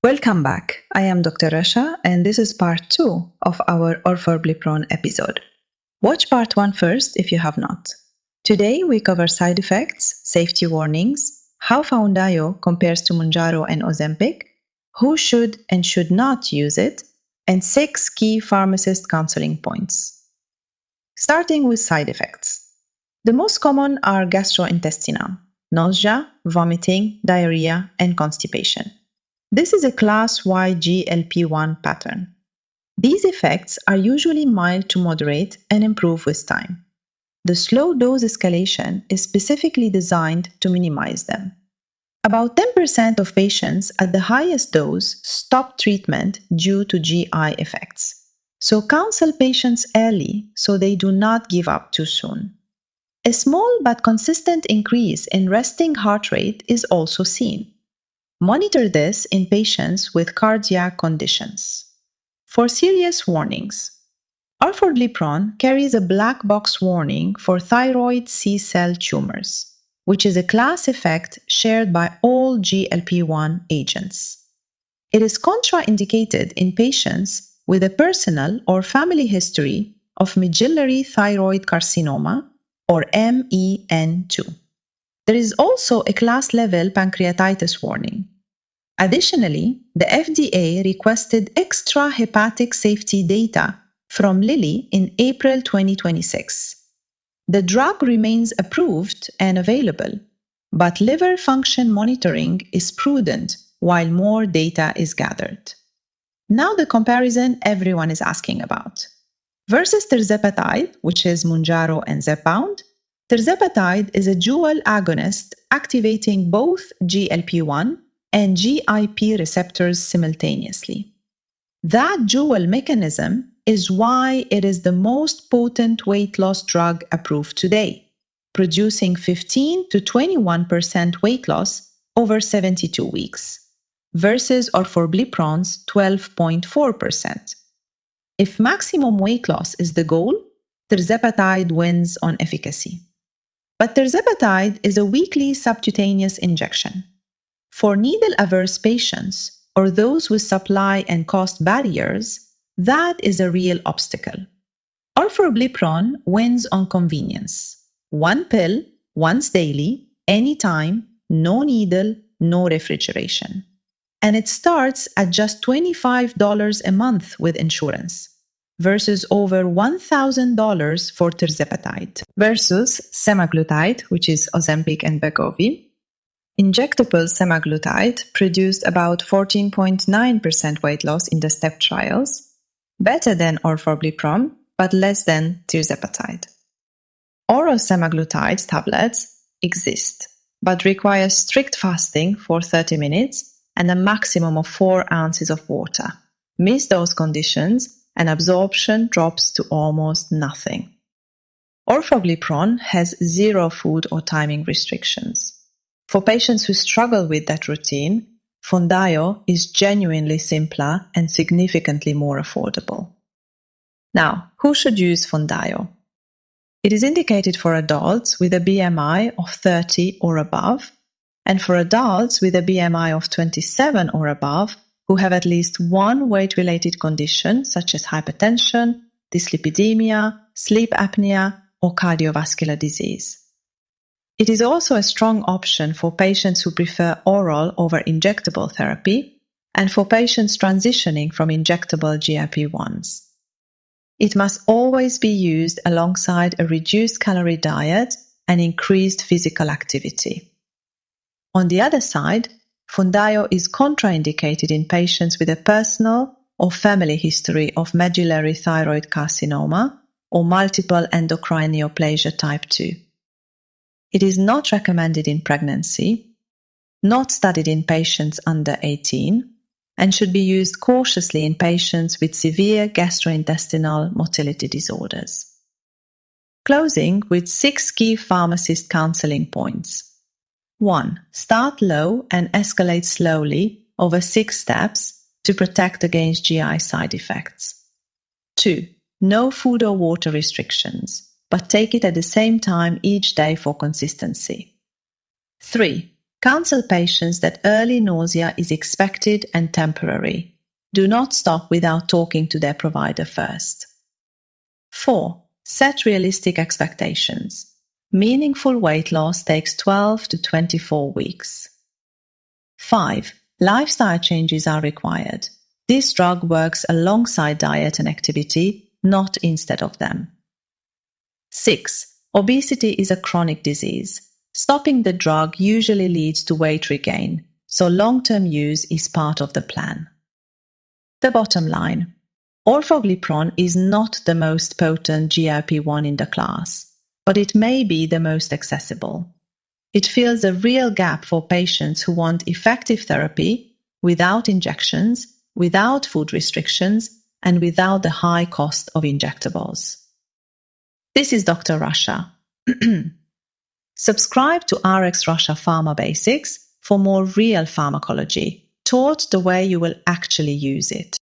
Welcome back. I am Dr. Rasha, and this is part 2 of our Orforglipron episode. Watch part 1 first if you have not. Today we cover side effects, safety warnings, how Foundayo compares to Mounjaro and Ozempic, who should and should not use it, and 6 key pharmacist counseling points. Starting with side effects. The most common are gastrointestinal, nausea, vomiting, diarrhea, and constipation. This is a class-wide GLP-1 pattern. These effects are usually mild to moderate and improve with time. The slow dose escalation is specifically designed to minimize them. About 10% of patients at the highest dose stop treatment due to GI effects. So counsel patients early so they do not give up too soon. A small but consistent increase in resting heart rate is also seen. Monitor this in patients with cardiac conditions. For serious warnings, Orforglipron carries a black box warning for thyroid C-cell tumors, which is a class effect shared by all GLP-1 agents. It is contraindicated in patients with a personal or family history of medullary thyroid carcinoma, or MEN2. There is also a class-level pancreatitis warning. Additionally, the FDA requested extra hepatic safety data from Lilly in April 2026. The drug remains approved and available, but liver function monitoring is prudent while more data is gathered. Now the comparison everyone is asking about. Versus Tirzepatide, which is Mounjaro and Zepbound, Tirzepatide is a dual agonist activating both GLP-1 and GIP receptors simultaneously. That dual mechanism is why it is the most potent weight loss drug approved today, producing 15 to 21% weight loss over 72 weeks, versus Orforglipron's 12.4%. If maximum weight loss is the goal, Tirzepatide wins on efficacy. But Tirzepatide is a weekly subcutaneous injection. For needle-averse patients or those with supply and cost barriers, that is a real obstacle. Orforglipron wins on convenience. One pill, once daily, anytime, no needle, no refrigeration. And it starts at just $25 a month with insurance, versus over $1,000 for Tirzepatide. Versus Semaglutide, which is Ozempic and Wegovy. Injectable Semaglutide produced about 14.9% weight loss in the STEP trials, better than Orforglipron, but less than Tirzepatide. Oral Semaglutide tablets exist, but require strict fasting for 30 minutes and a maximum of 4 ounces of water. Miss those conditions, and absorption drops to almost nothing. Orforglipron has 0 food or timing restrictions. For patients who struggle with that routine, Foundayo is genuinely simpler and significantly more affordable. Now, who should use Foundayo? It is indicated for adults with a BMI of 30 or above, and for adults with a BMI of 27 or above who have at least one weight-related condition such as hypertension, dyslipidemia, sleep apnea, or cardiovascular disease. It is also a strong option for patients who prefer oral over injectable therapy and for patients transitioning from injectable GLP-1s. It must always be used alongside a reduced calorie diet and increased physical activity. On the other side, Foundayo is contraindicated in patients with a personal or family history of medullary thyroid carcinoma or multiple endocrine neoplasia type 2. It is not recommended in pregnancy, not studied in patients under 18, and should be used cautiously in patients with severe gastrointestinal motility disorders. Closing with 6 key pharmacist counseling points. 1. Start low and escalate slowly over 6 steps to protect against GI side effects. 2. No food or water restrictions, but take it at the same time each day for consistency. 3. Counsel patients that early nausea is expected and temporary. Do not stop without talking to their provider first. 4. Set realistic expectations. Meaningful weight loss takes 12 to 24 weeks. 5. Lifestyle changes are required. This drug works alongside diet and activity, not instead of them. 6. Obesity is a chronic disease. Stopping the drug usually leads to weight regain, so long-term use is part of the plan. The bottom line. Orforglipron is not the most potent GLP-1 in the class, but it may be the most accessible. It fills a real gap for patients who want effective therapy without injections, without food restrictions, and without the high cost of injectables. This is Dr. Rasha. Subscribe to RX Rasha Pharma Basics for more real pharmacology, taught the way you will actually use it.